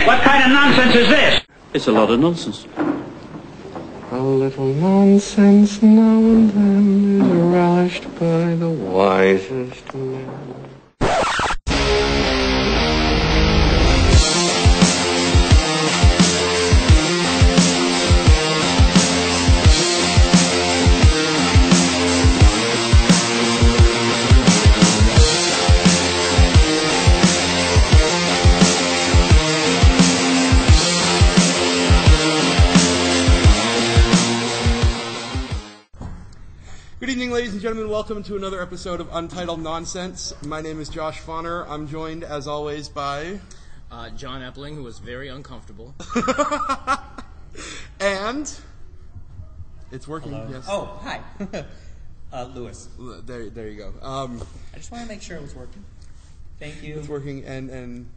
What kind of nonsense is this? It's a lot of nonsense. A little nonsense now and then is relished by the wisest men. Good evening, ladies and gentlemen. Welcome to another episode of Untitled Nonsense. My name is Josh Fauner. I'm joined, as always, by... John Epiling, who was very uncomfortable. And... It's working, Hello. yes. Oh, hi. Lewis. There you go. I just want to make sure it was working. Thank you. It's working, and...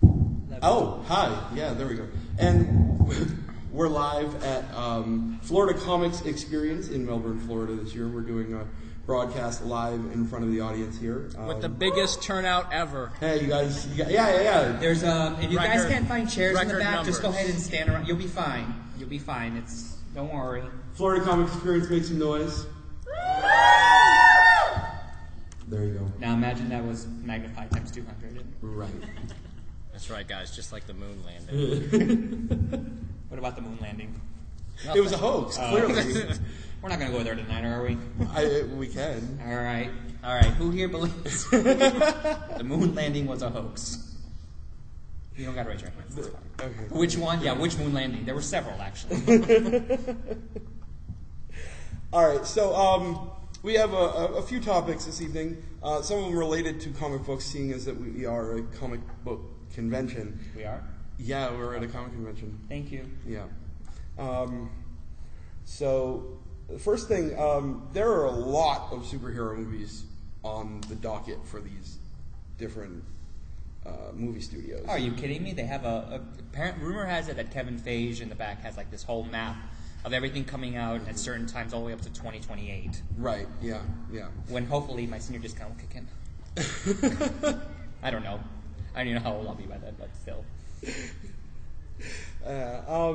Love Oh, hi. Yeah, there we go. And... We're live at Florida Comics Experience in Melbourne, Florida this year. We're doing a broadcast live in front of the audience here. With the biggest turnout ever. Hey, you guys, yeah. There's if you guys can't find chairs in the back, numbers. just go ahead and stand around. You'll be fine. You'll be fine. Don't worry. Florida Comics Experience, make some noise. There you go. Now imagine that was magnified times 200. Right. That's right, guys, just like the moon landing. What about the moon landing? It was a hoax, clearly. We're not going to go there tonight, are we? We can. All right. Who here believes the moon landing was a hoax? You don't got to raise your hands. It's fine. Okay. Which one? Yeah, which moon landing? There were several, actually. All right, so we have a few topics this evening. Some of them related to comic books, seeing as that we are a comic book convention. We are? Yeah, we're at a comic convention. Thank you. Yeah. So, the first thing, there are a lot of superhero movies on the docket for these different movie studios. Oh, are you kidding me? They have apparent rumor has it that Kevin Feige in the back has like this whole map of everything coming out at certain times all the way up to 2028. Right, yeah. When hopefully my senior discount will kick in. I don't know. I don't even know how old I'll be by then, but still.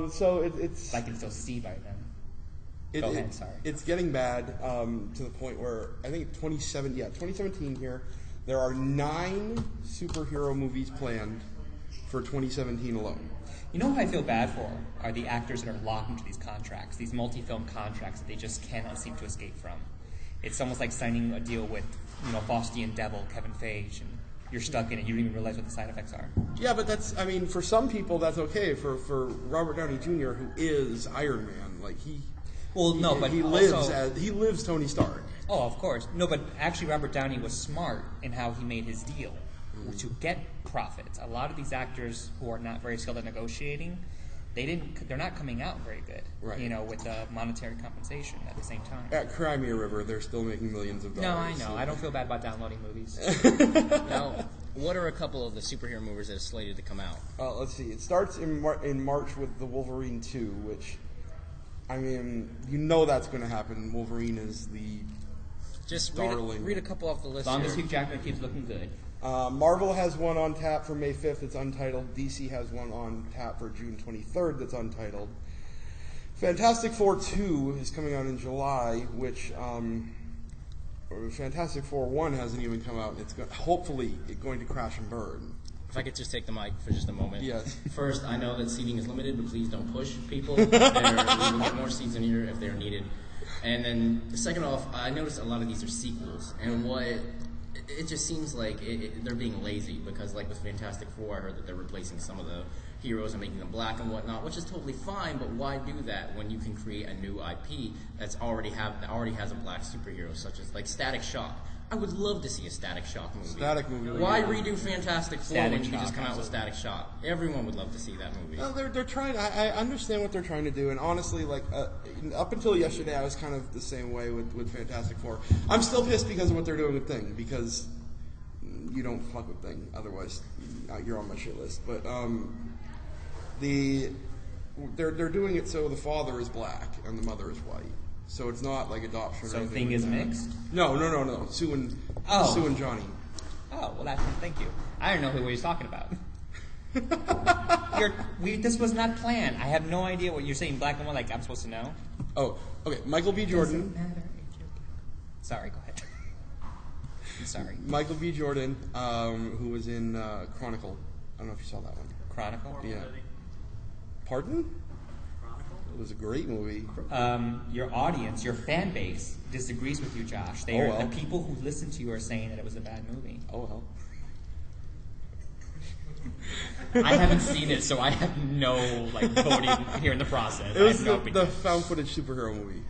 So it's... I can still see by then. Go ahead, sorry. It's getting bad to the point where I think 2017 here, there are 9 superhero movies planned for 2017 alone. You know who I feel bad for? Are the actors that are locked into these contracts, these multi-film contracts that they just cannot seem to escape from. It's almost like signing a deal with, Faustian Devil, Kevin Feige, and you're stuck in it. You don't even realize what the side effects are. Yeah, but for some people that's okay. For Robert Downey Jr., who is Iron Man, he lives Tony Stark. Oh, of course. No, but actually Robert Downey was smart in how he made his deal to get profits. A lot of these actors who are not very skilled at negotiating, they're not coming out very good. Right. With the monetary compensation at the same time. At Crimea River, they're still making millions of dollars. No, I know. So. I don't feel bad about downloading movies. Now, what are a couple of the superhero movies that are slated to come out? Let's see. It starts in March with the Wolverine 2, which, that's going to happen. Wolverine is the Just darling. read a couple off the list As long here. as Hugh Jackman keeps looking good. Marvel has one on tap for May 5th that's Untitled. DC has one on tap for June 23rd that's Untitled. Fantastic Four 2 is coming out in July, which Fantastic Four 1 hasn't even come out. It's hopefully going to crash and burn. If I could just take the mic for just a moment. Yes. First, I know that seating is limited, but please don't push people. We will get more seats in here if they're needed. And then, second off, I noticed a lot of these are sequels. And it just seems like they're being lazy because, like with Fantastic Four, I heard that they're replacing some of the heroes and making them black and whatnot, which is totally fine. But why do that when you can create a new IP that already has a black superhero, such as like Static Shock? I would love to see a Static Shock movie. Why redo Fantastic Four when you can just come out with Static Shock? Everyone would love to see that movie. No, they're trying. I understand what they're trying to do, and honestly, up until yesterday, I was kind of the same way with Fantastic Four. I'm still pissed because of what they're doing with Thing, because you don't fuck with Thing, otherwise you're on my shit list. But they're doing it so the father is black and the mother is white. So it's not like adoption. So Thing is mixed? No. Sue and Johnny. Oh, well, thank you. I don't know who he was talking about. This was not planned. I have no idea what you're saying. Black and white, like I'm supposed to know. Oh, okay. Michael B. Jordan. Doesn't matter. Sorry, go ahead. I'm sorry. Michael B. Jordan, who was in Chronicle. I don't know if you saw that one. Chronicle? Yeah. Pardon? It was a great movie. Your audience, your fan base, disagrees with you, Josh. The people who listen to you are saying that it was a bad movie. Oh well. I haven't seen it, so I have no voting here in the process. It was I have no the found footage superhero movie.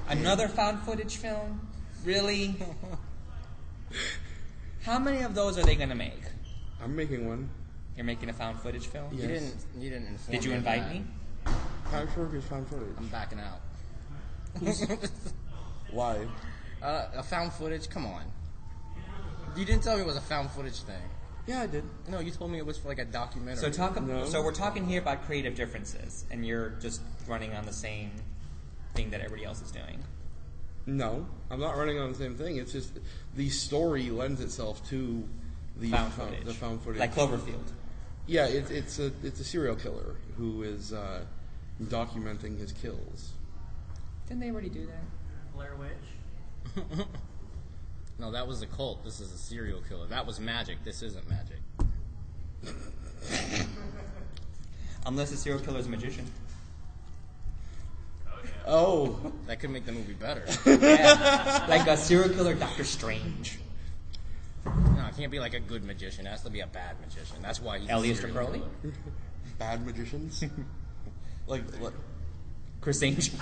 Another found footage film? Really? How many of those are they going to make? I'm making one. You're making a found footage film? Yes. You didn't inform Did you me of invite that. me? Time for is found footage. I'm backing out. Why? A found footage? Come on. You didn't tell me it was a found footage thing. Yeah, I did. No, you told me it was for like a documentary. So we're talking here about creative differences, and you're just running on the same thing that everybody else is doing. No, I'm not running on the same thing. It's just the story lends itself to the Found footage. The found footage. Like Cloverfield. Yeah, it's a serial killer who is documenting his kills. Didn't they already do that? Blair Witch. No, that was a cult. This is a serial killer. That was magic. This isn't magic. Unless the serial killer is a magician. Oh, That could make the movie better. Yeah. Like a serial killer Doctor Strange. No, it can't be like a good magician. It has to be a bad magician. That's why he's Elliot a serial Crowley? killer. bad magicians. like Chris Angel.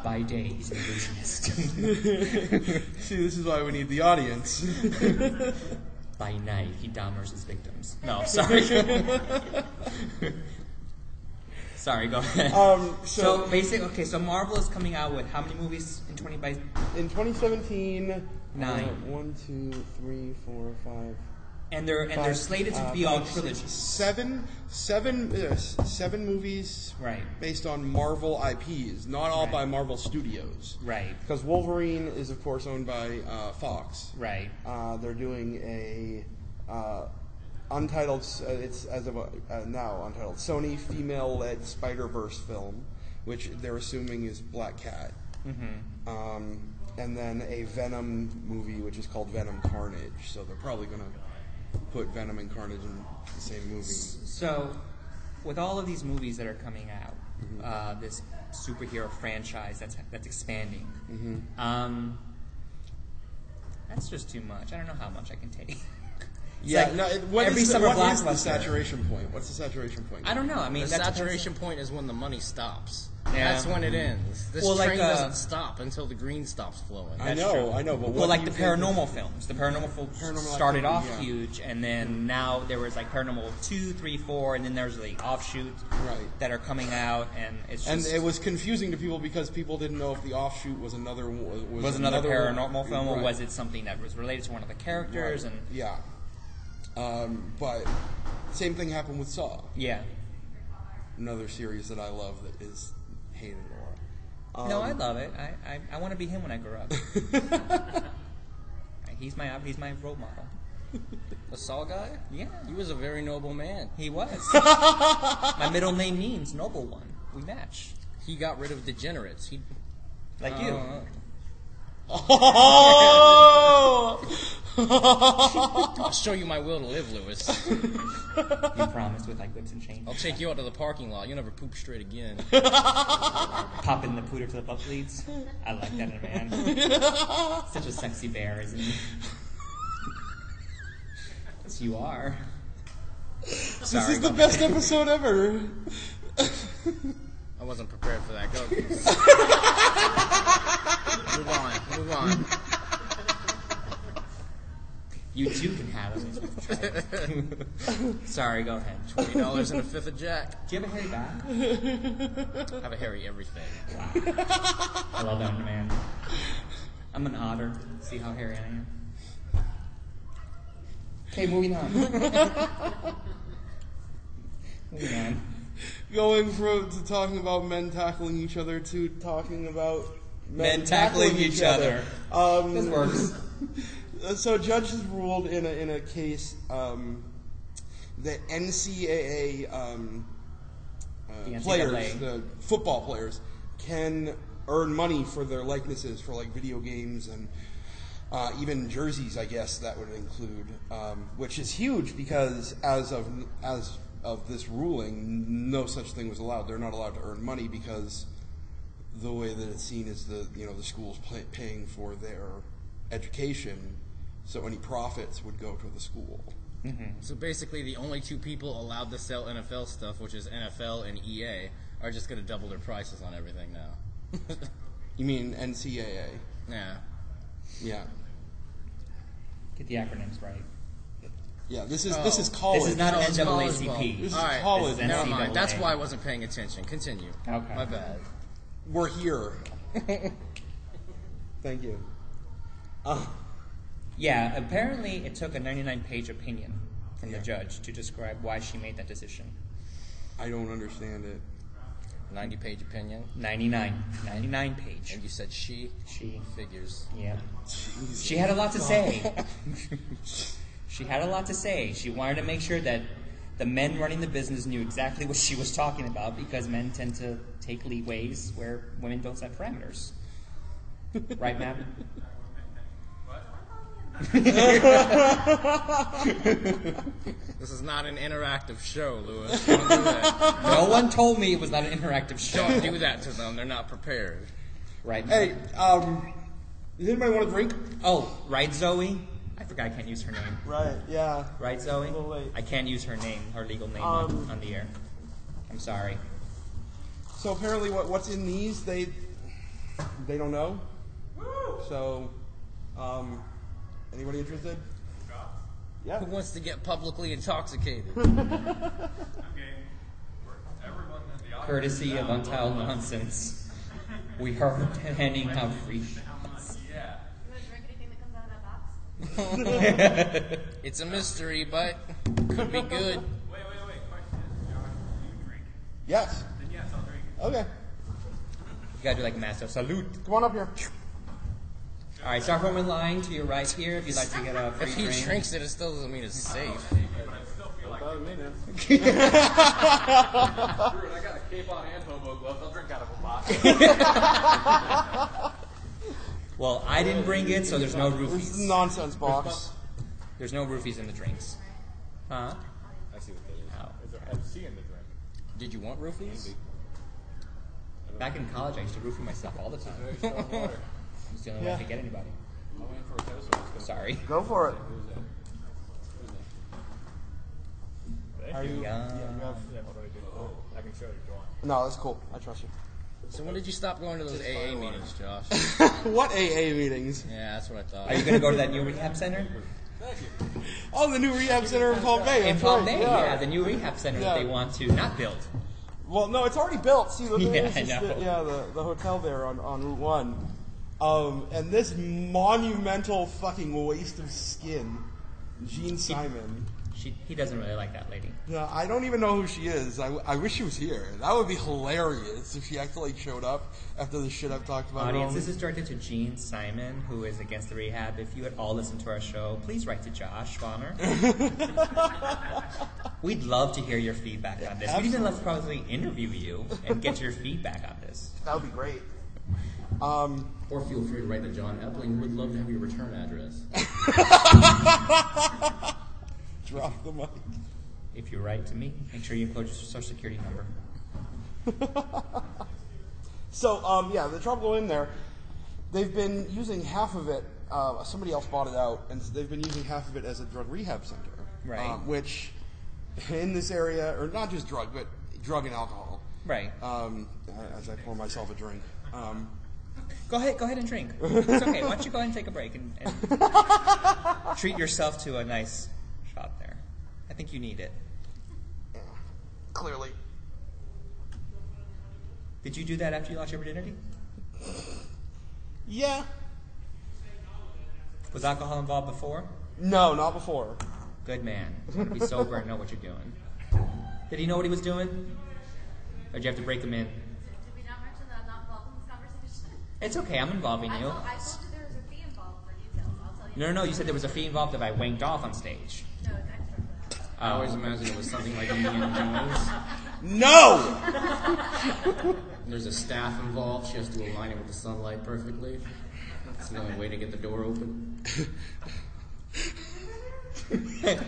By day, he's an illusionist. see, this is why we need the audience. By night, he Dahmers his victims. No, sorry. Sorry, go ahead. So Marvel is coming out with how many movies in 2017? 9. 1, 2, 3, 4, 5. And they're slated to be all trilogies. Seven movies Right. based on Marvel IPs, not all Right. by Marvel Studios. Right. Because Wolverine is, of course, owned by Fox. Right. They're doing a Untitled, it's as of now Untitled, Sony female-led Spider-Verse film, which they're assuming is Black Cat. Mm-hmm. And then a Venom movie, which is called Venom Carnage. So they're probably going to put Venom and Carnage in the same movie. So, with all of these movies that are coming out, this superhero franchise that's expanding, that's just too much. I don't know how much I can take. What is the saturation point? What's the saturation point? I don't know. I mean, The saturation point is when the money stops. Yeah. That's when it ends. This train doesn't stop until the green stops flowing. I know. But what like do the you think paranormal films. The paranormal films started off huge, and then now there was like Paranormal 2, 3, 4, and then there's the offshoots that are coming out, and it's just... And it was confusing to people because people didn't know if the offshoot was another paranormal film, or was it something that was related to one of the characters? Right. And yeah. But same thing happened with Saw. Yeah. Another series that I love that is hated a lot. No, I love it. I want to be him when I grow up. He's my role model. The Saw guy? Yeah. He was a very noble man. He was. My middle name means noble one. We match. He got rid of degenerates. Like you. Oh! I'll show you my will to live, Lewis. You promised with like whips and chains. I'll take you out to the parking lot. You'll never poop straight again. Pop in the pooter to the butt leads. I like that in a man. Such a sexy bear, isn't he? Yes, you are. This is the best episode ever. I wasn't prepared for that. Go. Move on. You too can have it. Sorry, go ahead. $20 and a fifth of Jack. Do you have a hairy back? I have a hairy everything. Wow. I love that in a man. I'm an otter. See how hairy I am. Okay, moving on. Moving on. Going from to talking about men tackling each other to talking about Men tackling each other. This works. So a judge has ruled in a case that NCAA The players, NCAA. the football players, can earn money for their likenesses for like video games and even jerseys. I guess that would include, which is huge because as of this ruling, no such thing was allowed. They're not allowed to earn money because the way that it's seen is the schools paying for their education, so any profits would go to the school. Mm-hmm. So basically, the only two people allowed to sell NFL stuff, which is NFL and EA, are just going to double their prices on everything now. You mean NCAA? Yeah. Yeah. Get the acronyms right. Yeah. This is college. This is not it's college NAACP. ball. This is All right. college. This is Never mind. NCAA. That's why I wasn't paying attention. Continue. Okay. My bad. We're here. Thank you. Yeah, apparently it took a 99-page opinion from the judge to describe why she made that decision. I don't understand it. 90-page opinion. 99 page. And you said she figures. Yeah. Jesus. She had a lot to say. She had a lot to say. She wanted to make sure that the men running the business knew exactly what she was talking about because men tend to take leeways where women don't set parameters. Right, Matt? This is not an interactive show, Lewis. Don't do that. No one told me it was not an interactive show. Don't do that to them. They're not prepared. Right. Hey, does anybody want a drink? Oh, right, Zoe? I forgot I can't use her name. Right. Yeah. Right, Zoe? A little late. I can't use her name, her legal name on the air. I'm sorry. So apparently, what's in these they don't know. So, anybody interested? Yeah. Who wants to get publicly intoxicated? Courtesy of Untitled Nonsense, we are handing out free shots. You want to drink anything that comes out of that box? It's a mystery, but could be good. Wait. Question is, Josh, do you drink? Yes. Then yes, I'll drink. Okay. You gotta do like Master Salute. Come on up here. All right, start from in line to your right here if you'd like to get a free If he drink. drinks it, it still doesn't mean it's safe. I still feel like Dude, I got a cape on and hobo gloves. I'll drink out of a box. Well, I didn't bring it, so there's no This is a roofies. nonsense box. There's no roofies in the drinks. Huh? I see what that is. Oh. Is there MC in the drink? Did you want roofies? Back in college, I used to roofie myself all the time. Very strong water. It's the only way I could get anybody. I'm waiting for a toast. Let's go. Sorry. Go for it. Who's that? Are you? Yeah. I can show you if you want. No, that's cool. I trust you. So when did you stop going to those AA meetings, Josh? What AA meetings? Yeah, that's what I thought. Are you going to go to that new rehab center? Oh, the new rehab center in Palm Bay. In that's Palm right, Bay, yeah, the new rehab center that Yeah. they want to not build. Well, no, it's already built. See, the thing Yeah, is, I know. the hotel there on Route 1. And this monumental fucking waste of skin, Jean Simon. He doesn't really like that lady. Yeah, I don't even know who she is. I wish she was here. That would be hilarious if she actually showed up after the shit I've talked about. Audience, this is directed to Jean Simon, who is against the rehab. If you had all listened to our show, please write to Josh Bonner. We'd love to hear your feedback on this. We'd even love to probably interview you and get your feedback on this. That would be great. Or feel free to write to John Epiling. We'd love to have your return address. Drop the mic. If you write to me, make sure you include your social security number. So, yeah, the trouble in there, they've been using half of it, somebody else bought it out, and they've been using half of it as a drug rehab center. Right. Which, in this area, or not just drug, but drug and alcohol. Right. As I pour myself a drink. Go ahead and drink. It's okay. Why don't you go ahead and take a break and treat yourself to a nice shot there. I think you need it. Yeah, clearly. Did you do that after you lost your virginity? Yeah. Was alcohol involved before? No, not before. Good man. You want to be sober and know what you're doing. Did he know what he was doing? Or did you have to break him in? Did we not mention that I'm not involved in this conversation? It's okay. I'm involving you. I told you there was a fee involved for details. I'll tell you No. You said there was a fee involved if I wanked off on stage. No, it's extra. I always imagined it was something like Indiana Jones. No! There's a staff involved. She has to align it with the sunlight perfectly. That's the only way to get the door open. Right?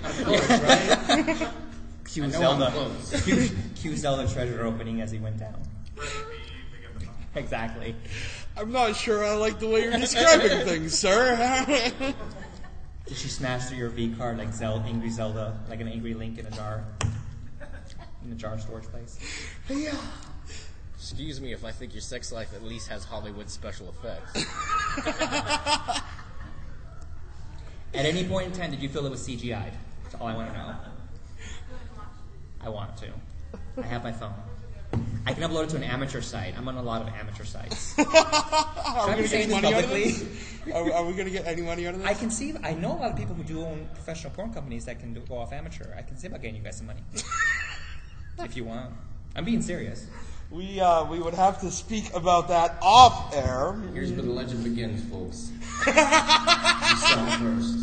Cue I know Zelda. I'm close. Cue Zelda treasure opening as he went down. Exactly. I'm not sure I like the way you're describing things, sir. Did she smash through your V card like Angry Zelda, like an angry Link in a jar? In a jar storage place? Yeah. Excuse me if I think your sex life at least has Hollywood special effects. At any point in time, did you feel it was CGI'd? That's all I want to know. I want to. I have my phone. I can upload it to an amateur site. I'm on a lot of amateur sites. Are Should we I going be to get saying any this money out of publicly? this? Are we going to get any money out of this? I know a lot of people who do own professional porn companies that can go off amateur. I can see about getting you guys some money. If you want. I'm being serious. We would have to speak about that off air. Here's where the legend begins, folks. You start first.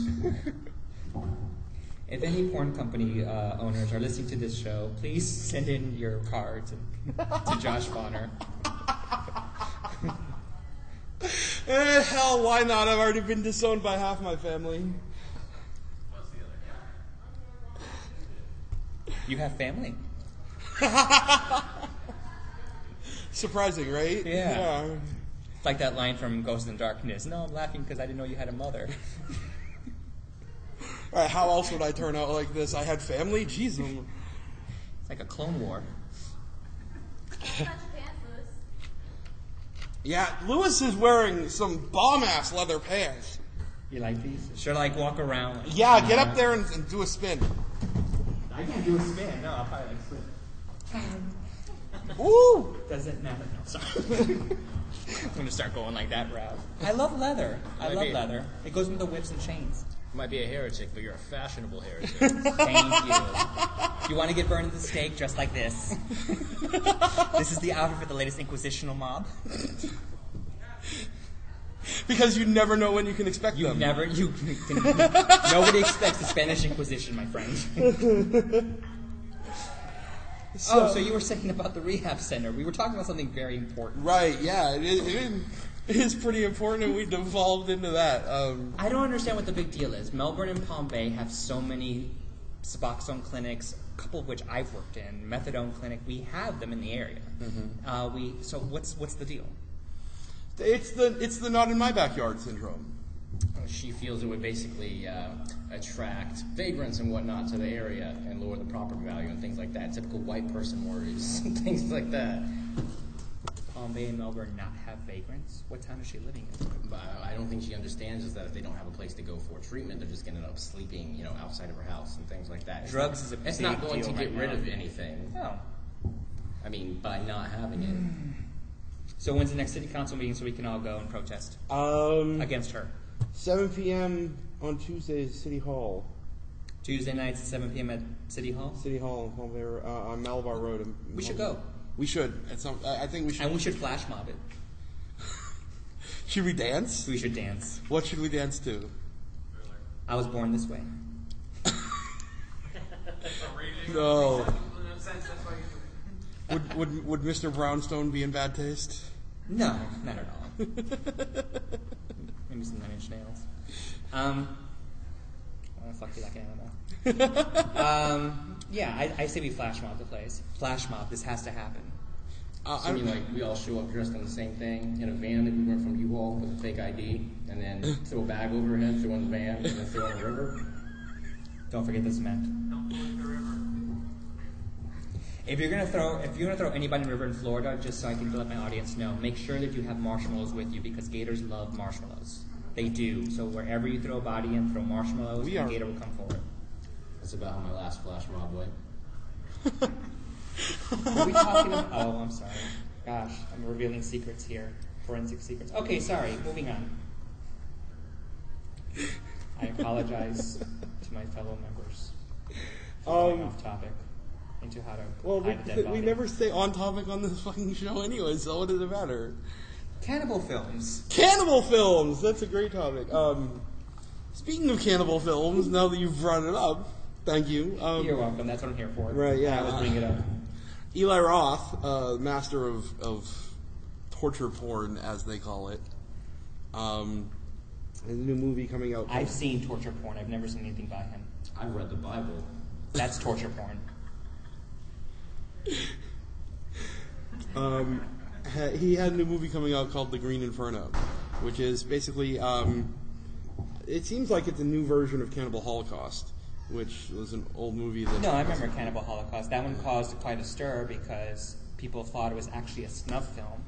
If any porn company owners are listening to this show, please send in your cards to Josh Bonner. Hell, why not? I've already been disowned by half my family. You have family. Surprising, right? Yeah. It's like that line from Ghost in the Darkness. No, I'm laughing because I didn't know you had a mother. All right, how else would I turn out like this? I had family? Jeez. It's like a Clone War. Touch your pants, Lewis. Yeah, Lewis is wearing some bomb-ass leather pants. You like these? Should I like walk around? Like, Yeah, get up there and do a spin. I can't do a spin. No, I'll probably like spin. Woo! Does it matter? No, sorry. I'm going to start going like that route. I love leather. I love leather. It goes with the whips and chains. You might be a heretic, but you're a fashionable heretic. Thank you. You want to get burned at the stake, dress like this. This is the outfit for the latest inquisitional mob. Because you never know when you can expect them. Nobody expects the Spanish Inquisition, my friend. So you were saying about the rehab center. We were talking about something very important. Right, yeah. It is pretty important, and we devolved into that. I don't understand what the big deal is. Melbourne and Palm Bay have so many Suboxone clinics, a couple of which I've worked in, methadone clinic. We have them in the area. Mm-hmm. So what's the deal? It's the not in my backyard syndrome. She feels it would basically attract vagrants and whatnot to the area and lower the property value and things like that. Typical white person worries and things like that. Palm Bay and Melbourne not have vagrants? What town is she living in? But I don't think she understands is that if they don't have a place to go for treatment, they're just going to end up sleeping, outside of her house and things like that. Drugs is a It's big not going to deal get right rid now. of anything. No. I mean, by not having it. So when's the next city council meeting so we can all go and protest against her? 7 p.m. on Tuesday, City Hall. Tuesday nights at 7 p.m. at City Hall? City Hall on Malabar Road. We should go. We should. I think we should. And we should flash mob it. Should we dance? We should dance. What should we dance to? I was born this way. No. Would Mr. Brownstone be in bad taste? No, not at all. Maybe some 9-inch nails. I fuck you like an animal. Yeah, I say we flash mob the place. Flash mob, this has to happen. I mean, like, we all show up dressed in the same thing in a van that we rent from U-Haul with a fake ID, and then throw a bag over her head, throw in the van, and then throw in a river. Don't forget the cement. If you're gonna throw anybody in the river in Florida, just so I can let my audience know, make sure that you have marshmallows with you because gators love marshmallows. They do. So wherever you throw a body in, throw marshmallows, and a gator will come for it. That's about how my last flash mob went. Are we talking about... Oh, I'm sorry. Gosh, I'm revealing secrets here. Forensic secrets. Okay, sorry. Moving on. I apologize to my fellow members for going off topic into how to hide a dead body. We never stay on topic on this fucking show anyway, so what does it matter? Cannibal films. Cannibal films! That's a great topic. Speaking of cannibal films, now that you've brought it up, thank you. You're welcome. That's what I'm here for. Right, yeah. I always bring it up. Eli Roth, master of torture porn, as they call it, has a new movie coming out. I've seen torture porn. I've never seen anything by him. I've read the Bible. That's torture porn. He had a new movie coming out called The Green Inferno, which is basically, it seems like it's a new version of Cannibal Holocaust, which was an old movie that... No, I remember Cannibal Holocaust. That one caused quite a stir because people thought it was actually a snuff film,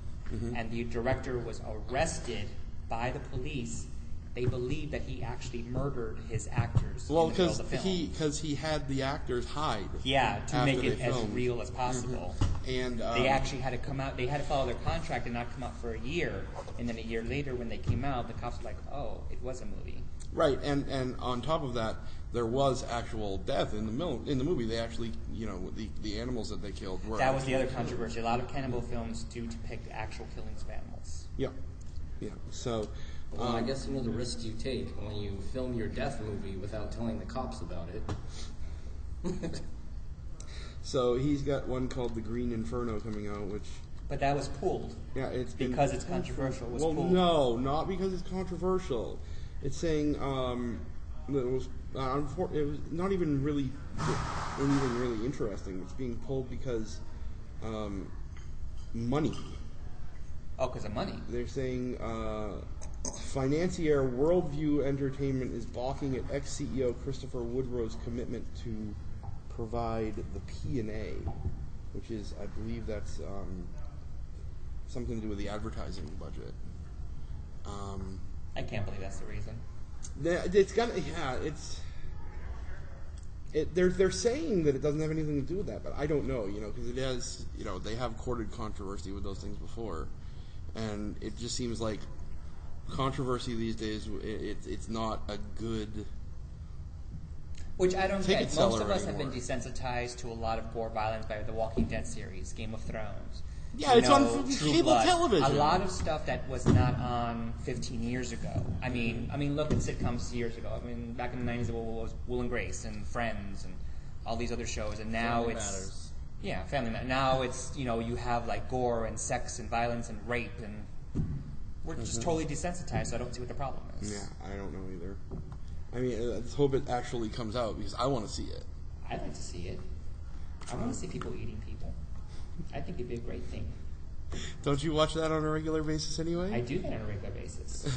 and the director was arrested by the police. They believed that he actually murdered his actors. Well, in the middle of the film. because he had the actors hide. Yeah, to make it as filmed. real as possible. And They actually had to come out. They had to follow their contract and not come out for a year. And then a year later, when they came out, the cops were like, "Oh, it was a movie." Right, and on top of that, there was actual death in the movie. They actually, the animals that they killed were. That was the other controversy. A lot of cannibal films do depict actual killings of animals. Yeah. So. Well, I guess the risks you take when you film your death movie without telling the cops about it. So he's got one called The Green Inferno coming out, which... But that was pulled. Yeah, it's because it's controversial. It was well, pulled. no, not because it's controversial. It's saying that it was not even really interesting. It's being pulled because money. Oh, because of money. They're saying financier Worldview Entertainment is balking at ex-CEO Christopher Woodrow's commitment to provide the P&A, which is, I believe that's something to do with the advertising budget. I can't believe that's the reason. It's gonna, they're saying that it doesn't have anything to do with that, but I don't know, because it has, they have courted controversy with those things before, and it just seems like controversy these days, it's not a good... Which I don't get. Most of us have anymore. been desensitized to a lot of gore violence by the Walking Dead series, Game of Thrones. Yeah, it's on True cable Blood. television. A lot of stuff that was not on 15 years ago. I mean, look at sitcoms years ago. I mean, back in the 90s, it was Will and Grace and Friends and all these other shows, and now Family it's Matters. Yeah, Family Matters. Now it's you have like gore and sex and violence and rape, and we're just totally desensitized. So I don't see what the problem is. Yeah, I don't know either. I mean, let's hope it actually comes out because I want to see it. I'd like to see it. I want to see people eating people. I think it'd be a great thing. Don't you watch that on a regular basis anyway? I do that on a regular basis.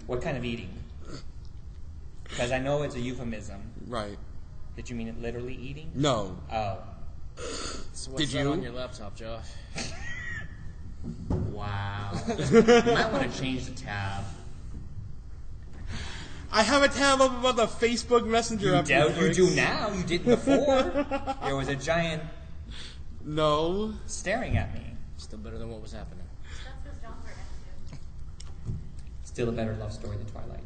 What kind of eating? Because I know it's a euphemism. Right. Did you mean it literally eating? No. Oh. So what's Did that you? on your laptop, Josh? Wow. You might want to change the tab. I have a tab up about the Facebook Messenger app. You do now. You didn't before. There was a giant No. staring at me. Still better than what was happening. That's because John's right next to you. Still a better love story than Twilight.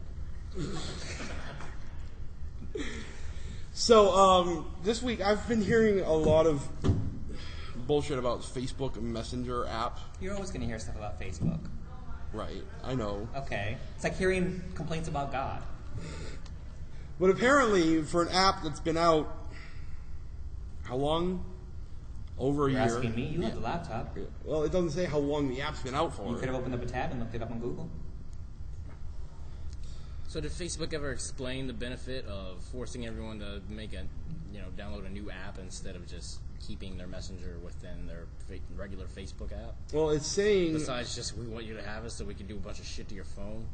So, this week I've been hearing a lot of bullshit about Facebook Messenger app. You're always going to hear stuff about Facebook. Right. I know. Okay. It's like hearing complaints about God. But apparently, for an app that's been out, how long? Over a You're year. asking me? You have the laptop. Well, it doesn't say how long the app's been out for. You could have opened up a tab and looked it up on Google. So did Facebook ever explain the benefit of forcing everyone to make download a new app instead of just keeping their messenger within their regular Facebook app? Well, it's saying... Besides just, we want you to have it so we can do a bunch of shit to your phone?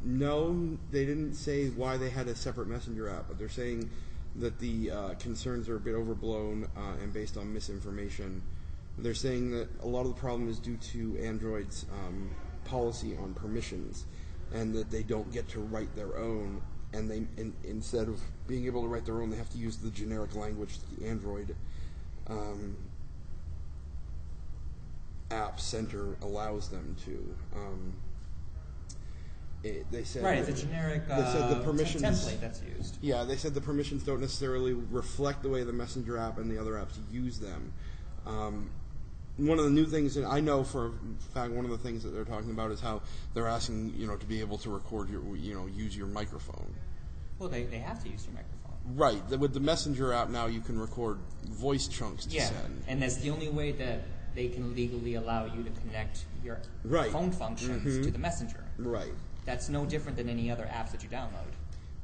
No, they didn't say why they had a separate messenger app, but they're saying that the concerns are a bit overblown and based on misinformation. They're saying that a lot of the problem is due to Android's policy on permissions, and that they don't get to write their own, and instead of being able to write their own, they have to use the generic language that the Android App Center allows them to. They said Right, it's a generic they said the permissions, template that's used. Yeah, they said the permissions don't necessarily reflect the way the Messenger app and the other apps use them. one of the new things, and I know for a fact one of the things that they're talking about is how they're asking, to be able to record your, use your microphone. Well, they have to use your microphone. Right. With the Messenger app now, you can record voice chunks to send. And that's the only way that they can legally allow you to connect your phone functions to the Messenger. Right. That's no different than any other apps that you download.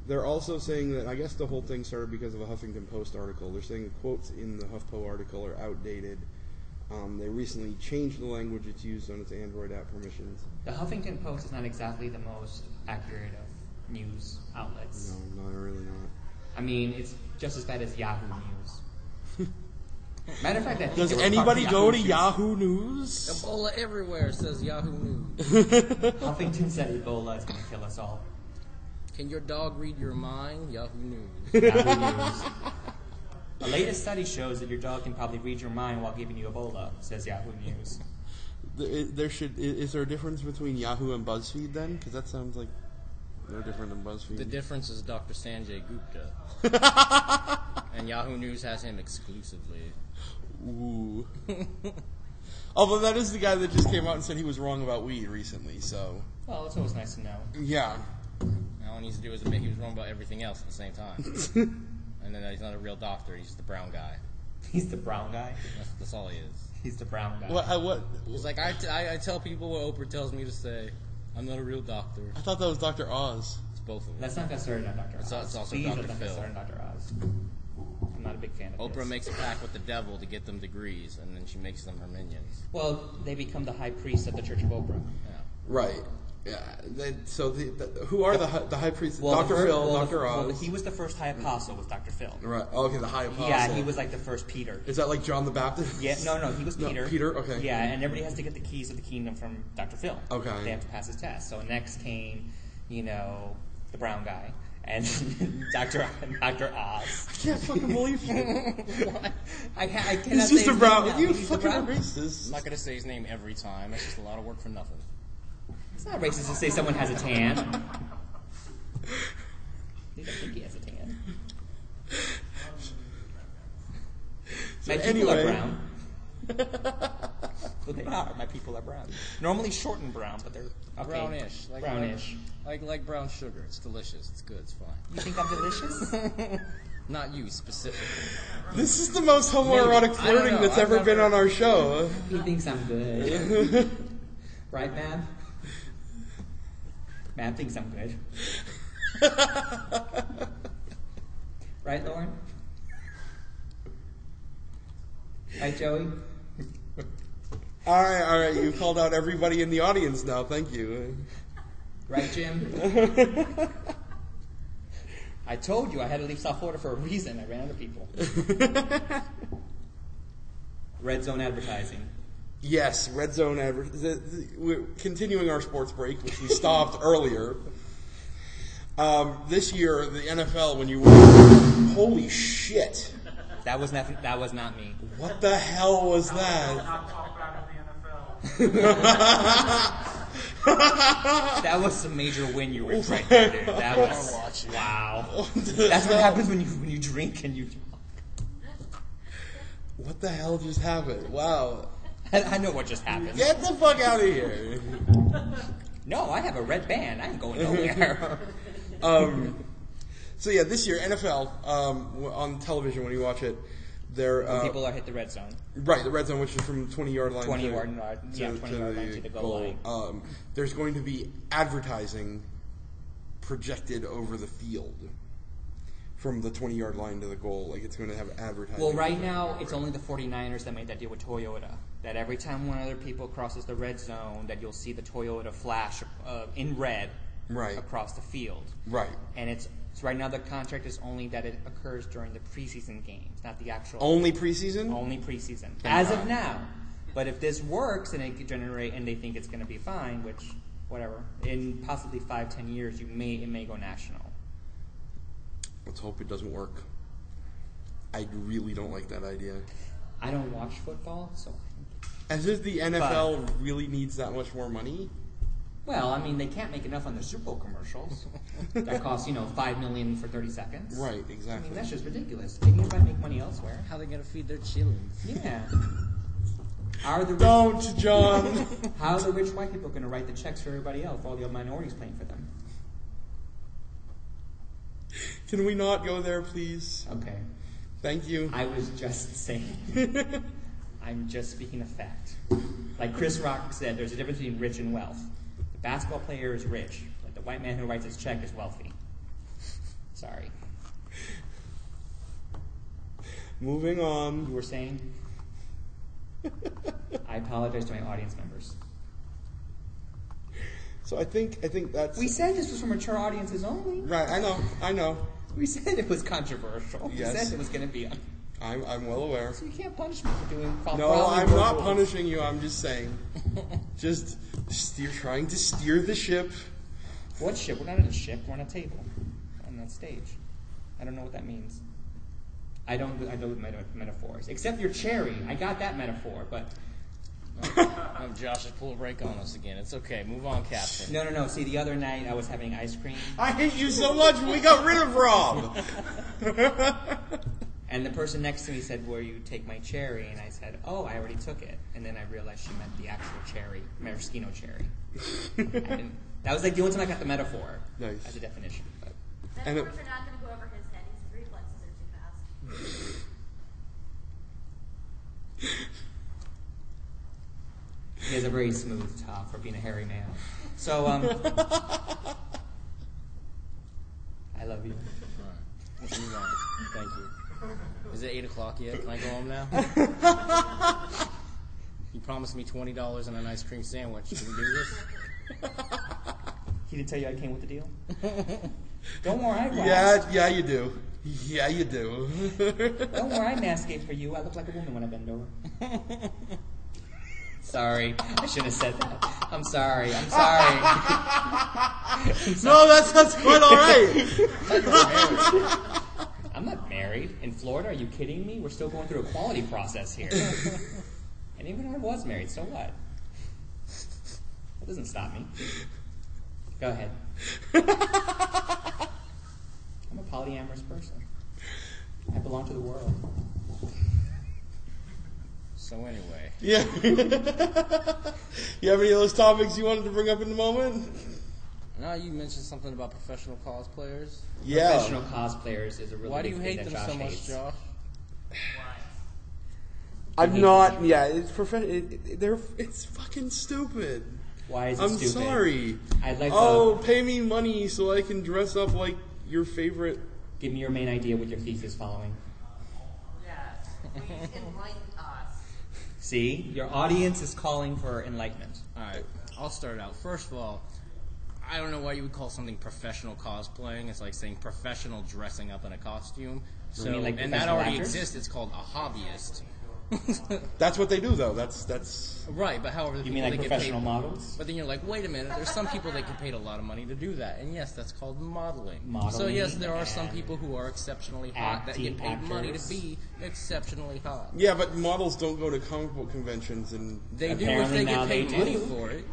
They're also saying that, I guess the whole thing started because of a Huffington Post article. They're saying the quotes in the HuffPo article are outdated. They recently changed the language it's used on its Android app permissions. The Huffington Post is not exactly the most accurate of news outlets. No, not really not. I mean, it's just as bad as Yahoo News. Matter of fact, I think does they were anybody part of go to News. Yahoo News? Ebola everywhere, says Yahoo News. Huffington said Ebola is going to kill us all. Can your dog read your mind? Yahoo News. Yahoo News. The latest study shows that your dog can probably read your mind while giving you Ebola, says Yahoo News. Is there a difference between Yahoo and BuzzFeed then? Because that sounds like they're different than BuzzFeed. The difference is Dr. Sanjay Gupta. And Yahoo News has him exclusively. Ooh. Although that is the guy that just came out and said he was wrong about weed recently, so... Well, it's always nice to know. Yeah. All he needs to do is admit he was wrong about everything else at the same time. And then he's not a real doctor, he's just the brown guy. He's the brown guy? That's all he is. He's the brown guy. What? He's like, I tell people what Oprah tells me to say. I'm not a real doctor. I thought that was Dr. Oz. It's both of them. That's not necessarily not Dr. Oz. It's also Please, Dr. that's not Phil. necessarily Dr. Oz. I'm not a big fan of Oprah his. makes a pact with the devil to get them degrees, and then she makes them her minions. Well, they become the high priest of the Church of Oprah. Yeah. Right. Yeah. Who are the high priests? Well, Dr. Phil, Dr. Oz. Well, he was the first high apostle, was Dr. Phil. Right. Oh, okay, the high apostle. Yeah, he was like the first Peter. Is that like John the Baptist? Yeah, no, he was Peter. No, Peter, okay. Yeah, and everybody has to get the keys of the kingdom from Dr. Phil. Okay. They have to pass his test. So next came, the brown guy. And Dr. Oz. I can't fucking believe you. I cannot He's say just a his brown. name now. You He's the fucking brown. racist. I'm not going to say his name every time. It's just a lot of work for nothing. It's not racist to say someone has a tan. You don't think he has a tan. My people are brown. Well, they are. My people are brown. Normally short and brown, but they're okay. Brownish. Brownish. Like brown sugar. It's delicious. It's good. It's fine. You think I'm delicious? Not you specifically. This is the most homoerotic I don't flirting know. that's I've ever been never- on our show. He thinks I'm good. Right, Mab? Mab thinks I'm good. Right, Lauren? Right, Joey? All right. You called out everybody in the audience now. Thank you. Right, Jim? I told you I had to leave South Florida for a reason. I ran out of people. Red zone advertising. Yes, red zone we're continuing our sports break, which we stopped earlier. This year, the NFL, when you holy shit. That was not me. What the hell was that? Not talk about in the NFL. That was some major win you were right there, dude. That was wow. That's what happens when you drink and you talk. What the hell just happened? Wow. I know what just happened. Get the fuck out of here. No, I have a red band. I ain't going nowhere. So yeah, this year NFL on television when you watch it, People are hit the red zone. right, the red zone, which is from 20-yard line 20-yard line to the goal line. There's going to be advertising projected over the field from the 20-yard line to the goal. Like it's going to have advertising. Well, right now, it's only the 49ers that made that deal with Toyota. That every time one of their people crosses the red zone, that you'll see the Toyota flash in red across the field. Right. And so right now the contract is only that it occurs during the preseason games, not the actual. Only preseason? Only preseason. As of now. But if this works and it can generate, and they think it's going to be fine, which, whatever, in possibly 5-10 years, it may go national. Let's hope it doesn't work. I really don't like that idea. I don't watch football, so. As if the NFL really needs that much more money. Well, I mean, they can't make enough on their Super Bowl commercials. That cost, $5 million for 30 seconds. Right, exactly. I mean, that's just ridiculous. They can try to make money elsewhere. How they gonna feed their chillings? Yeah. Are the Don't, John. How are the rich white people going to write the checks for everybody else, for all the minorities paying for them? Can we not go there, please? Okay. Thank you. I was just saying. I'm just speaking of fact. Like Chris Rock said, there's a difference between rich and wealth. The basketball player is rich, but the white man who writes his check is wealthy. Sorry. Moving on. You were saying? I apologize to my audience members. So I think that's... We said this was for mature audiences only. Right, I know. We said it was controversial. Yes. We said it was going to be... I'm well aware. So you can't punish me for doing... No, I'm not punishing you, I'm just saying. Just trying to steer the ship. What ship? We're not in a ship, we're on a table. On that stage. I don't know what that means. I don't metaphors. Except your cherry. I got that metaphor, but... Josh has pulled a break on us again. It's okay. Move on, Captain. No. See, the other night I was having ice cream. I hate you so much, we got rid of Rob! And the person next to me said, "Will you take my cherry?" And I said, "Oh, I already took it." And then I realized she meant the actual cherry, maraschino cherry. That was like the only time I got the metaphor as a definition. But. Metaphors are not going to go over his head. His reflexes are too fast. He has a very smooth top for being a hairy man. So, I love you. All right. Let's move on. Thank you. Is it 8 o'clock yet? Can I go home now? You promised me $20 and an ice cream sandwich. Can we do this? He didn't tell you I came with the deal? Don't worry, I Yeah, you do. Yeah, you do. Don't worry, I manscape for you. I look like a woman when I bend over. Sorry, I shouldn't have said that. I'm sorry. No, that's quite all right. I'm not married. In Florida, are you kidding me? We're still going through a quality process here. And even if I was married, so what? That doesn't stop me. Go ahead. I'm a polyamorous person. I belong to the world. So anyway. Yeah. You have any of those topics you wanted to bring up in the moment? No, you mentioned something about professional cosplayers. Yeah. Professional cosplayers is a really Why do big you thing hate that them Josh so much, hates. Josh? I'm not. Yeah, it's it's fucking stupid. Why is it I'm stupid? sorry. I'd like Oh, to pay me money so I can dress up like your favorite. give me your main idea with your thesis following. Yes. Please enlighten us. See? Your audience is calling for enlightenment. Alright, I'll start out. First of all, I don't know why you would call something professional cosplaying. It's like saying professional dressing up in a costume. You mean like and that professional already actors? exists. It's called a hobbyist. That's what they do, though. That's. Right, but however, the You people mean like that get professional paid, models? But then you're like, wait a minute. There's some people that get paid a lot of money to do that, and yes, that's called modeling. So yes, there are some people who are exceptionally hot that get paid money to be exceptionally hot. Yeah, but models don't go to comic book conventions and They do if Apparently they now get paid they money do. for it.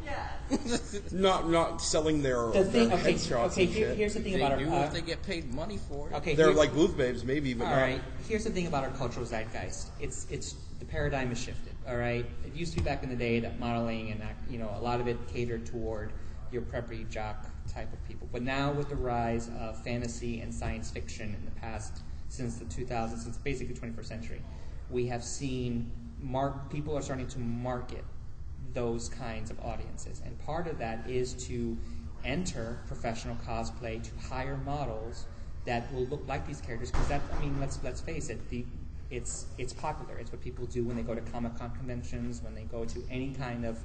not selling their The thing, headshots and shit. here's the thing They about do our... if they get paid money for it. okay, They're here's- like booth babes, maybe, but all not. right, here's the thing about our cultural zeitgeist. It's the paradigm has shifted. All right, it used to be back in the day that modeling and a lot of it catered toward your preppy jock type of people. But now with the rise of fantasy and science fiction in the past, since the 2000s, since basically the 21st century, we have seen people are starting to market those kinds of audiences, and part of that is to enter professional cosplay, to hire models that will look like these characters. Because let's face it, it's popular. It's what people do when they go to Comic-Con conventions, when they go to any kind of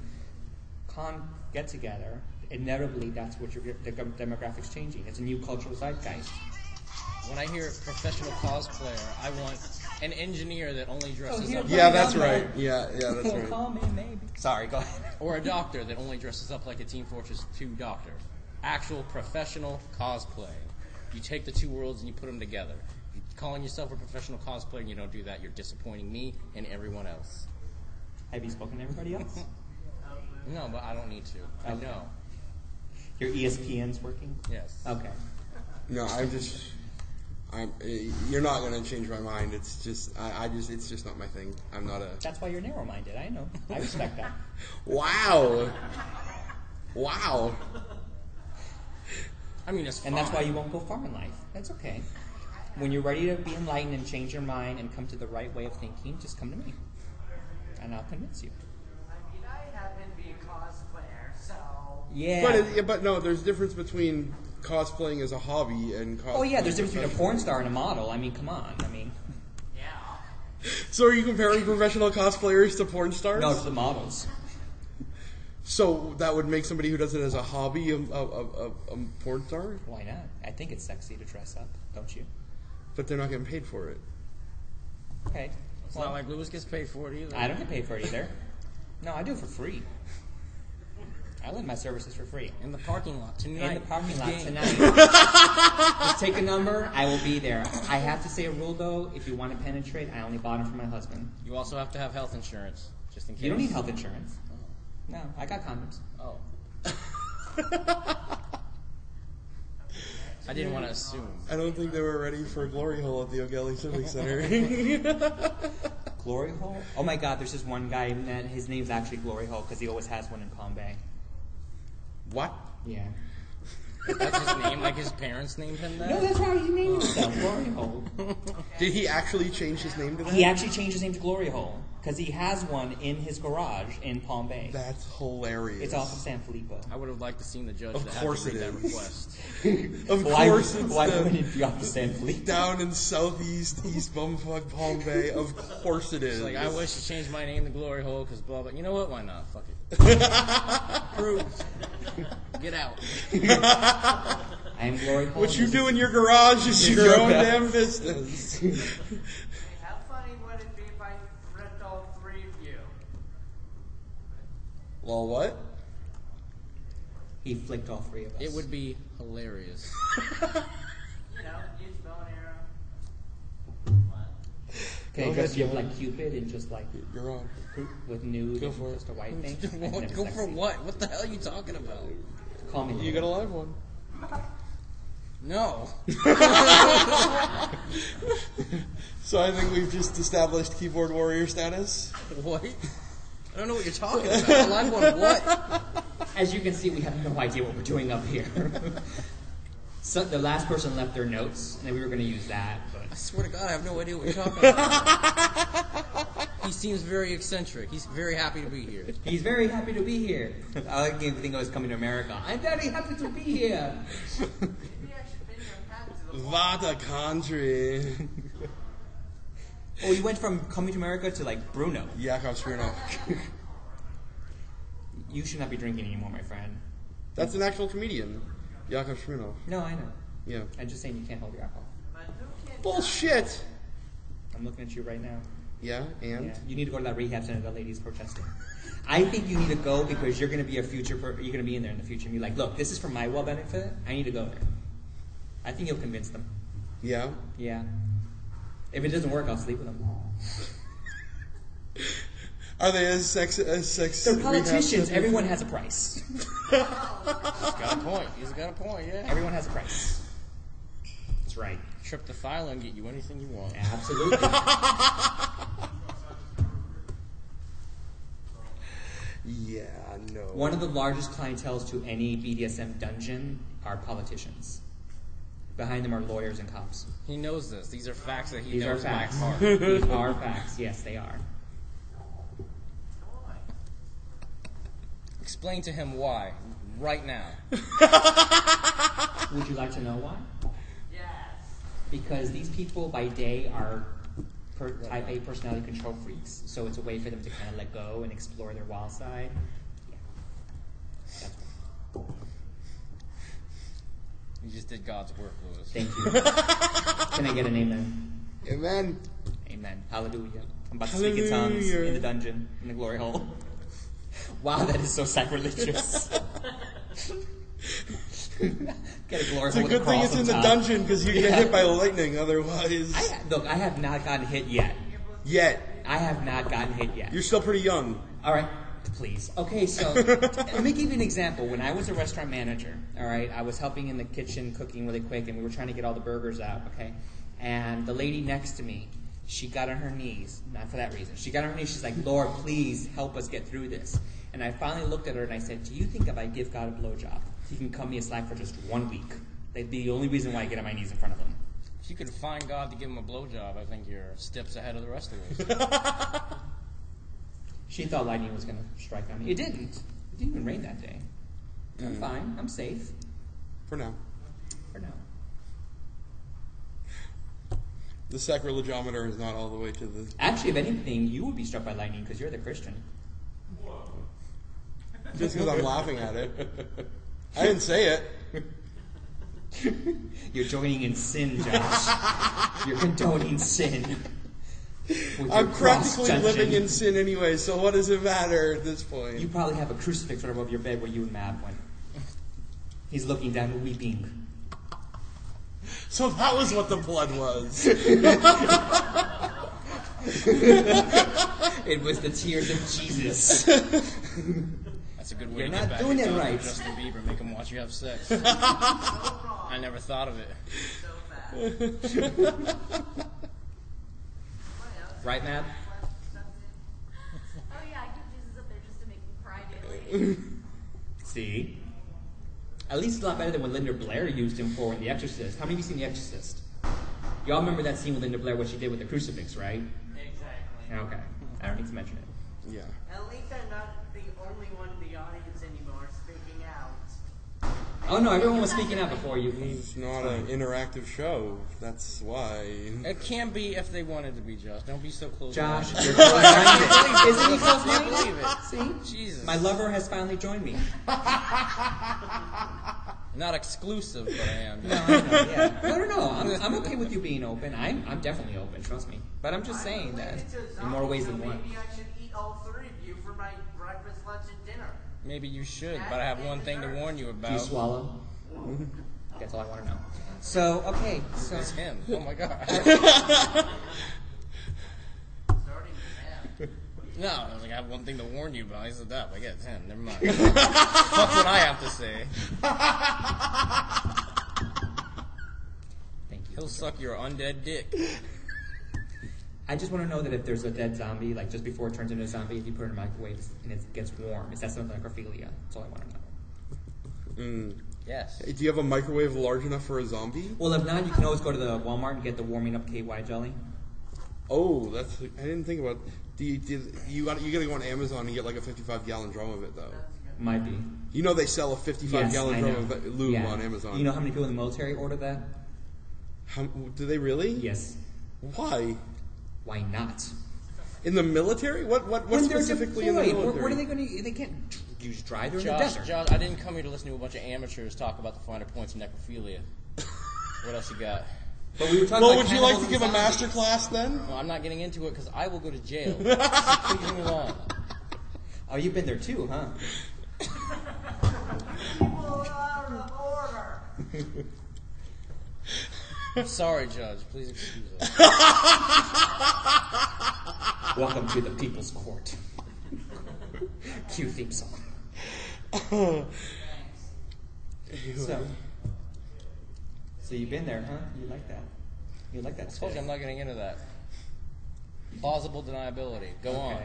con get-together. Inevitably, that's what the demographics changing. It's a new cultural zeitgeist. When I hear professional cosplayer, I want an engineer that only dresses up. Yeah, that's right. Yeah, that's right. Call me maybe. Sorry, go ahead. Or a doctor that only dresses up like a Team Fortress 2 doctor. Actual professional cosplay. You take the two worlds and you put them together. If you're calling yourself a professional cosplayer and you don't do that, you're disappointing me and everyone else. Have you spoken to everybody else? No, but I don't need to. I Okay. know. Your ESPN's working? Yes. Okay. No, I'm just. You're not gonna change my mind. It's just, it's just not my thing. I'm not a. That's why you're narrow-minded. I know. I respect that. Wow. I mean, it's fine. And that's why you won't go far in life. That's okay. When you're ready to be enlightened and change your mind and come to the right way of thinking, just come to me. And I'll convince you. I mean, I happen to be a cosplayer, so... Yeah. But no, there's a difference between cosplaying as a hobby and cosplaying. Oh, yeah, there's a difference between a porn star and a model. I mean, come on. Yeah. So are you comparing professional cosplayers to porn stars? No, to the models. So that would make somebody who does it as a hobby a porn star? Why not? I think it's sexy to dress up, don't you? But they're not getting paid for it. Okay. It's not like Lewis gets paid for it either. I don't get paid for it either. No, I do it for free. I lend my services for free. In the parking lot tonight. In the parking lot tonight. Just take a number, I will be there. I have to say a rule though, if you want to penetrate, I only bought them for my husband. You also have to have health insurance, just in case. You don't need health insurance. No, I got condoms. Oh. I didn't want to assume. I don't think they were ready for a glory hole at the O'Galley Civic Center. Glory Hole? Oh my god, there's this one guy, and his name's actually Glory Hole because he always has one in Palm Bay. What? Yeah. That's his name, like his parents named him that? No, that's how he named himself, Glory Hole. Did he actually change his name to that? He actually changed his name to Glory Hole because he has one in his garage in Palm Bay. That's hilarious. It's off of San Filippo. I would have liked to seen the judge Of that course had to it make that is. request. Of course it's why the- wouldn't it be off of San Filippo? down in southeast East Bumfuck Palm Bay. Of course it is. It's like, I wish to change my name to Glory Hole because blah, blah. You know what? Why not? Fuck it. Approved. Get out. I am Glory Hole. What you do in your garage is your own damn business. How funny would it be if I ripped all three of you? Well, what? He flicked all three of us. It would be hilarious. You know, use bow and arrow. What? Can Go I dress ahead, you up Joe. like Cupid and just like You're on. with nude Go and for it. just a white thing? That's never Go for sexy. what? What the hell are you talking about? Call me. You got a live one. No. So I think we've just established keyboard warrior status. What? I don't know what you're talking about. Live one what? As you can see, we have no idea what we're doing up here. So the last person left their notes, and we were going to use that, I but swear to God, I have no idea what you're talking about. He seems very eccentric. He's very happy to be here. he's very happy to be here. I didn't think I was coming to America. I'm very happy to be here. Maybe I should pin your hat to the wall. What a country. Oh, you went from coming to America to like Bruno. Yakov Smirnoff. You should not be drinking anymore, my friend. That's an actual comedian. Yakov Smirnoff. No, I know. Yeah. I'm just saying you can't hold your alcohol. But who can't Bullshit. I'm looking at you right now. Yeah, and? Yeah. You need to go to that rehab center that lady's protesting. I think you need to go because you're going to be a future. You're going to be in there in the future and be like, look, this is for my well benefit. I need to go there. I think you'll convince them. Yeah. Yeah. If it doesn't work, I'll sleep with them. Are they as sex? They're politicians. Everyone has a price. He's got a point. He's got a point, yeah. Everyone has a price. That's right. Trip the file and get you anything you want. Absolutely. Yeah, no. One of the largest clienteles to any BDSM dungeon are politicians. Behind them are lawyers and cops. He knows this. These are facts that he These are knows by facts. heart. These are facts. Yes, they are. Explain to him why, right now. Would you like to know why? Yes. Because these people by day are type A personality control freaks, so it's a way for them to kind of let go and explore their wild side. Yeah. That's why. You just did God's work, Lewis. Thank you. Can I get an amen? Amen. Amen. Hallelujah. I'm about to speak in tongues in the dungeon, in the glory hole. Wow, that is so sacrilegious. Get a glory It's hole a with a good thing cross it's on in the top. dungeon because you get hit by lightning otherwise. Look, I have not gotten hit yet. Yet. I have not gotten hit yet. You're still pretty young. All right, please. Okay, so let me give you an example. When I was a restaurant manager, all right, I was helping in the kitchen cooking really quick, and we were trying to get all the burgers out, okay? And the lady next to me, she got on her knees, not for that reason. She got on her knees, she's like, Lord, please help us get through this. And I finally looked at her and I said, do you think if I give God a blowjob, he can cut me a slack for just 1 week? That'd be the only reason why I get on my knees in front of him. If you could find God to give him a blowjob, I think you're steps ahead of the rest of us. She thought lightning was going to strike on me. It didn't. It didn't even rain that day. I'm fine. I'm safe. For now. For now. The sacrilegometer is not all the way to the... Actually, if anything, you would be struck by lightning because you're the Christian. Just because I'm laughing at it. I didn't say it. You're joining in sin, Josh. You're condoning sin. I'm practically living in sin anyway, so what does it matter at this point? You probably have a crucifix right above your bed where you and Matt went. He's looking down, weeping. So that was what the blood was. It was the tears of Jesus. That's a good way You're to not get back doing in it touch right. with Justin Bieber, make him watch you have sex. I never thought of it. So bad. Right, Matt? Oh yeah, I keep Jesus up there just to make him cry daily. See? At least it's a lot better than what Linda Blair used him for in The Exorcist. How many of you seen The Exorcist? Y'all remember that scene with Linda Blair, what she did with the crucifix, right? Exactly. Okay. I don't need to mention it. Yeah. At least I'm not the only one in the audience anymore speaking out. Oh no, everyone was speaking out before you. It's not an interactive show. That's why. It can be if they wanted to be, Josh. Don't be so close. Josh, you're close-minded. Isn't he I can't close-minded? believe it. See? Jesus. My lover has finally joined me. Not exclusive, but I am. No, I know, yeah. No. I'm okay with you being open. I'm definitely open, trust me. But I'm just saying that in more ways than one. Maybe I should eat all three of you for my breakfast, lunch, and dinner. Maybe you should, but I have one thing to warn you about. Do you swallow? That's all I want to know. So, okay. So It's him. Oh my god. Starting with No, I was like, I have one thing to warn you about. I said that, but I guess it's him. Never mind. Fuck what I have to say. thank you. He'll suck your undead dick. I just want to know that if there's a dead zombie, like just before it turns into a zombie, if you put it in a microwave and it gets warm, is that something like necrophilia? That's all I want to know. Yes. Do you have a microwave large enough for a zombie? Well, if not, you can always go to the Walmart and get the warming up KY jelly. Oh, that's. I didn't think about. You got to go on Amazon and get like a 55-gallon drum of it though. Might be. You know they sell a Yes, 55-gallon I drum know. of lube Yeah. on Amazon. You know how many people in the military order that? Do they really? Yes. Why? Why not? In the military? What When they're specifically in the deployed, military? what are they going to? They can't use dry. They're in the Josh, desert. Josh, I didn't come here to listen to a bunch of amateurs talk about the finer points of necrophilia. What else you got? But we were talking Well, about would you like to cannibals give a and master zombies. class then? Well, I'm not getting into it because I will go to jail. Please move on. Oh, you've been there too, huh? People out of order. Sorry, Judge. Please excuse us. Welcome to the People's Court. Cue theme song. So you've been there, huh? You like that? You like that? I told you I'm not getting into that. Plausible deniability. Go on.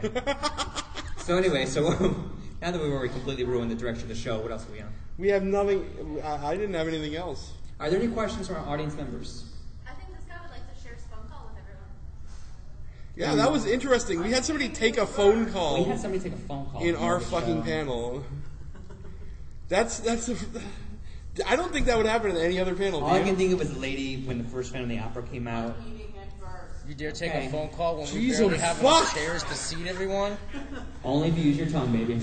So anyway, now that we've already completely ruined the direction of the show, what else are we on? We have nothing. I didn't have anything else. Are there any questions from our audience members? I think this guy would like to share his phone call with everyone. Yeah, that was interesting. We had somebody take a phone We call had somebody take a phone call in from our the fucking show. panel. I don't think that would happen in any other panel. All do I you? can think of was the lady when the first Phantom of the Opera came out. Eating it first. You dare take Okay. a phone call when we Jesus barely have enough fuck. chairs to seat everyone? Only if you use your tongue, baby.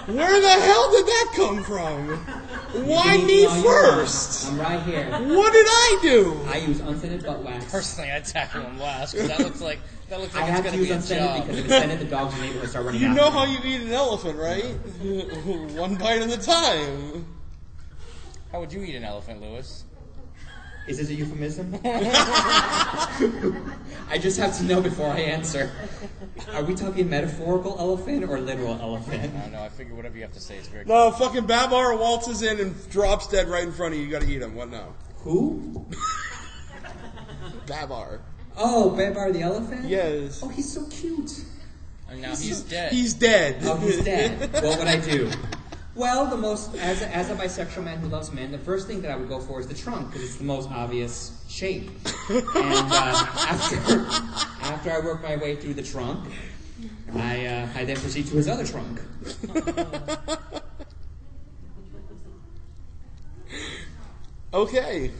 Where the hell did that come from? Why You me can use all you want. first? I'm right here. What did I do? I use unscented butt wax. Personally, I'd tackle him last because that looks like I it's have going to to use be a unscented job. because if it's scented, the dogs in the neighborhood start running You after know me. how you eat an elephant, right? One bite at a time. How would you eat an elephant, Lewis? Is this a euphemism? I just have to know before I answer. Are we talking metaphorical elephant or literal elephant? I don't know. I figure whatever you have to say is very. No, fucking Babar waltzes in and drops dead right in front of you. You gotta eat him. What now? Who? Babar. Oh, Babar the elephant? Yes. Oh, he's so cute. And now he's dead. He's dead. Oh, he's dead. What would I do? Well, as a bisexual man who loves men, the first thing that I would go for is the trunk because it's the most obvious shape. And after I work my way through the trunk, I then proceed to his other trunk. Okay.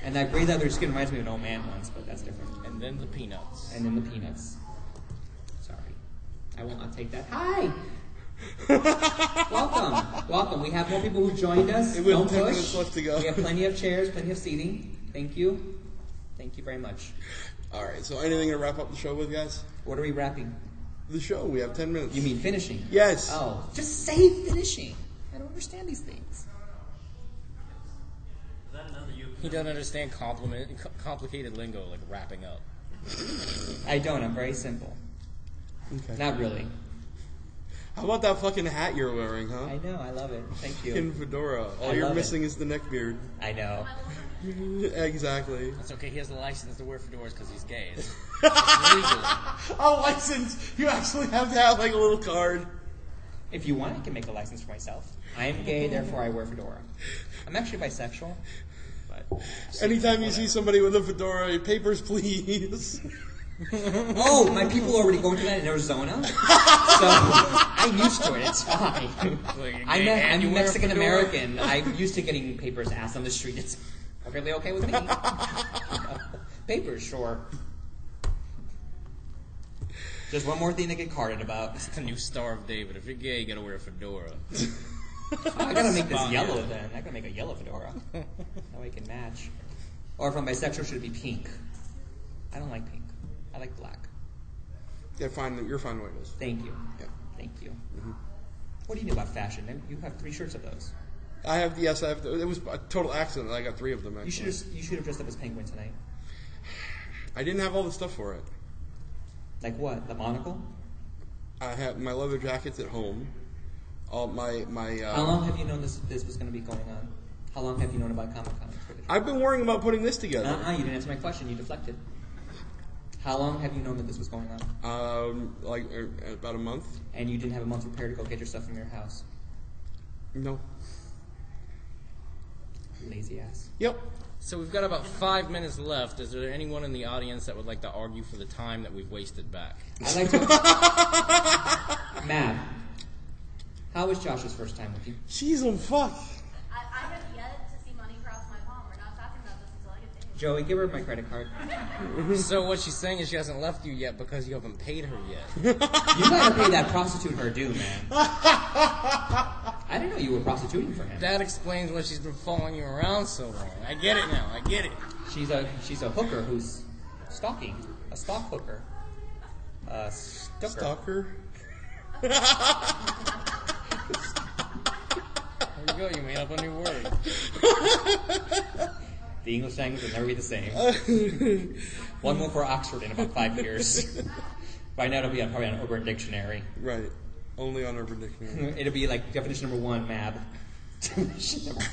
And that gray leather skin reminds me of an old man once, but that's different. And then the peanuts. And then the peanuts. Sorry. I will not take that. Hi! Welcome. We have more people who joined us. It was Don't 10 push. minutes left to go. We have plenty of chairs, plenty of seating. Thank you. Thank you very much. All right. So, anything to wrap up the show with, guys? What are we wrapping? The show. We have 10 minutes. You mean finishing? Yes. Oh, just say finishing. I don't understand these things. Is that another you? He doesn't understand complicated lingo like wrapping up. I don't. I'm very simple. Okay. Not really. How about that fucking hat you're wearing, huh? I know. I love it. Thank Fucking you. fedora. All I you're love missing is the neck beard. I know. Exactly. That's okay. He has the license to wear fedoras because he's gay. It's legal. A license. You actually have to have like a little card. If you want, I can make a license for myself. I am gay, therefore I wear fedora. I'm actually bisexual, but Anytime you see somebody with a fedora, papers, please. oh, my people already going to that in Arizona, so I'm used to it. It's fine. I'm Mexican American. I'm used to getting papers asked on the street. It's perfectly okay with me. Papers, sure. Just one more thing to get carded about. It's the new Star of David. If you're gay, you gotta wear a fedora. I gotta make this yellow then. I gotta make a yellow fedora. That way it can match. Or if I'm bisexual, should it be pink? I don't like pink. I like black. Yeah, fine. You're fine with this. Thank you. Yeah. Thank you. Mm-hmm. What do you know about fashion? You have 3 shirts of those. I have. Yes, I have. It was a total accident that I got 3 of them. Actually. You should have dressed up as Penguin tonight. I didn't have all the stuff for it. Like what? The monocle? I had my leather jackets at home. All my. How long have you known this was going to be going on? How long have you known about Comic-Con? I've been worrying about putting this together. You didn't answer my question. You deflected. How long have you known that this was going on? About a month. And you didn't have a month prepared to go get your stuff from your house? No. Lazy ass. Yep. So we've got about 5 minutes left. Is there anyone in the audience that would like to argue for the time that we've wasted back? I'd like to... Matt, how was Josh's first time with you? Jeez, fuck. I have yet to see money cross my palm. We're not talking about this until I get paid. Joey, give her my credit card. So what she's saying is she hasn't left you yet because you haven't paid her yet. You gotta pay that prostitute her due, man. I didn't know you were prostituting for him. That explains why she's been following you around so long. I get it now. I get it. She's a hooker who's stalking. A stalk hooker. A stooker. Stalker. There you go. You made up a new word. The English language will never be the same. One more for Oxford in about 5 years. By now it'll be probably on Urban Dictionary. Right. Only on Urban Dictionary. It'll be like definition number 1, Mab.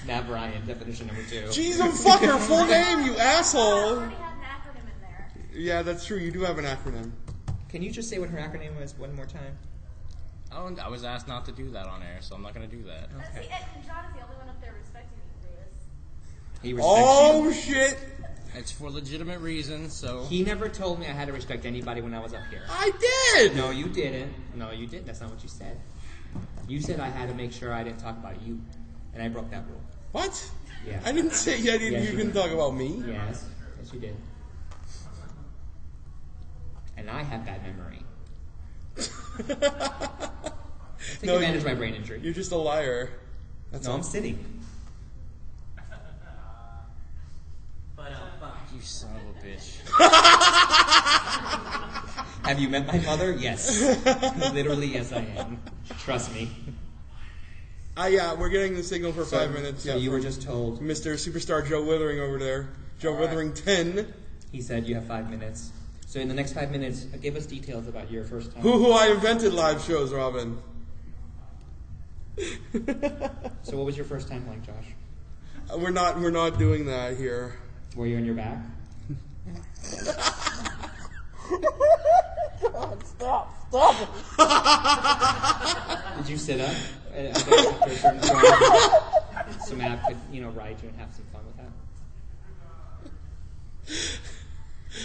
Mab Ryan, definition number 2. Jeez, fuck her full name, you I asshole. already have an acronym in there. Yeah, that's true. You do have an acronym. Can you just say what her acronym was one more time? I was asked not to do that on air, so I'm not going to do that. Okay. See, and John is the only one up there respecting me for this. He respects you. Oh, shit. It's for legitimate reasons, so... He never told me I had to respect anybody when I was up here. I did. No, you didn't. No, you didn't. That's not what you said. You said I had to make sure I didn't talk about you, and I broke that rule. What? Yeah. I didn't say Yes, you you didn't did. talk about me. Yes, you did. And I have bad memory. Take advantage of my brain injury. You're just a liar. That's No, all. I'm sitting. You son of a bitch. Have you met my mother? Yes. Literally, yes, I am. Trust me. Yeah, we're getting the signal for 5 minutes. So yeah, you were from just told. Mr. Superstar Joe Withering over there. Joe Withering 10. He said you have 5 minutes. So in the next 5 minutes, give us details about your first time. Who I invented live shows, Robin. So what was your first time like, Josh? We're not doing that here. Were you on your back? God, stop it. Did you sit up? I guess after a certain point, so Matt could, ride you and have some fun with that.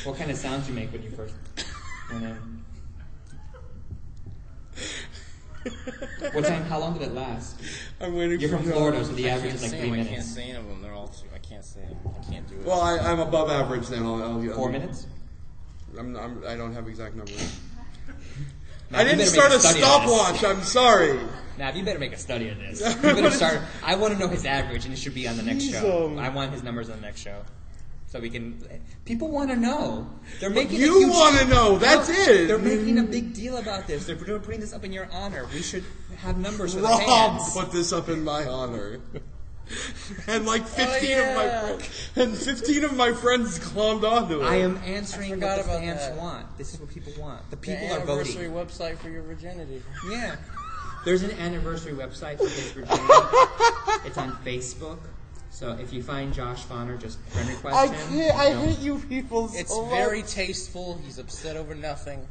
What kind of sounds you make when you first went in? What time? How long did it last? I'm waiting You're for from Joe. Florida, so the I average can't is like say 3 them. I minutes. can't say any of them. They're all too. I can't say them. I can't do it. Well, I'm above average then. I'll 4 minutes? I don't have exact numbers. Matt, I you didn't better start make a study of this. stopwatch. I'm sorry. Nav, you better make a study of this. You better start. I want to know his average, and it should be on the next show. I want his numbers on the next show, so we can. People want to know. They're making. You want to know? That's it. They're making a big deal about this. They're putting this up in your honor. We should have numbers for the Rob fans. put this up in my honor. And like 15 of my friends glommed onto it. I am answering what forgot the about fans that. want. This is what people want. The The people are voting. anniversary website for your virginity. Yeah. There's an anniversary website for his virginity. It's on Facebook. So if you find Josh Fonner, just friend request him. I hate you people so It's much. very tasteful. He's upset over nothing.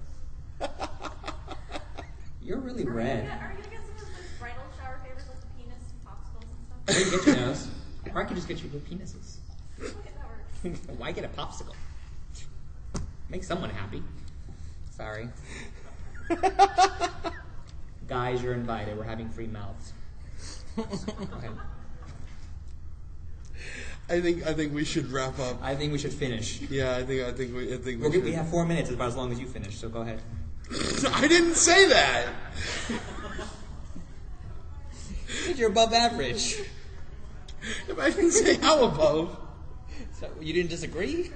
You're really Are red. you gonna get some of those bridal shower favors like the penis popsicles and stuff? Where do you get your nose? Or I could just get you little penises. Okay, that works. Why get a popsicle? Make someone happy. Sorry. Guys, you're invited. We're having free mouths. Go ahead. I think we should wrap up. I think we should finish. Yeah, I think we should. We have 4 minutes. It's about as long as you finish, so go ahead. I didn't say that. You're above average. I didn't say how above. So you didn't disagree?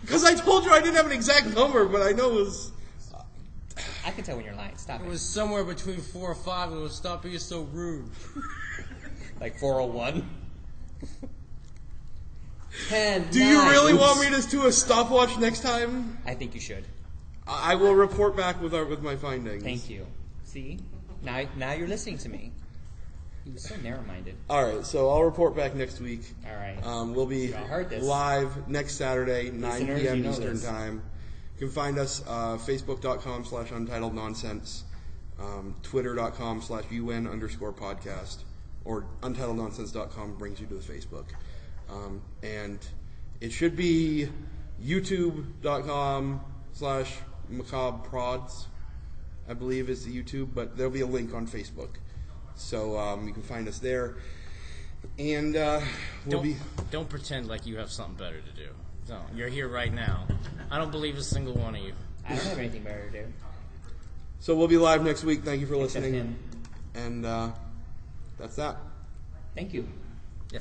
Because I told you I didn't have an exact number, but I know it was. I can tell when you're lying. Stop It it. was somewhere between 4 or 5, and it was stop being so rude. Like 401? 10. Do you 9. really Oops. want me to do a stopwatch next time? I think you should. I will report back with my findings. Thank you. See? Now you're listening to me. He was so narrow-minded. All right, so I'll report back next week. All right. We'll be Y'all heard this. live next Saturday, 9 Listeners, p.m. you know Eastern this. Time. You can find us facebook.com/untitlednonsense, twitter.com/un_podcast, or untitlednonsense.com brings you to the Facebook. And it should be youtube.com/macabreprods, I believe is the YouTube, but there'll be a link on Facebook. So you can find us there. And Don't pretend like you have something better to do. No, you're here right now. I don't believe a single one of you. I don't have anything better to do. So we'll be live next week. Thank you for Except listening. him. And that's that. Thank you.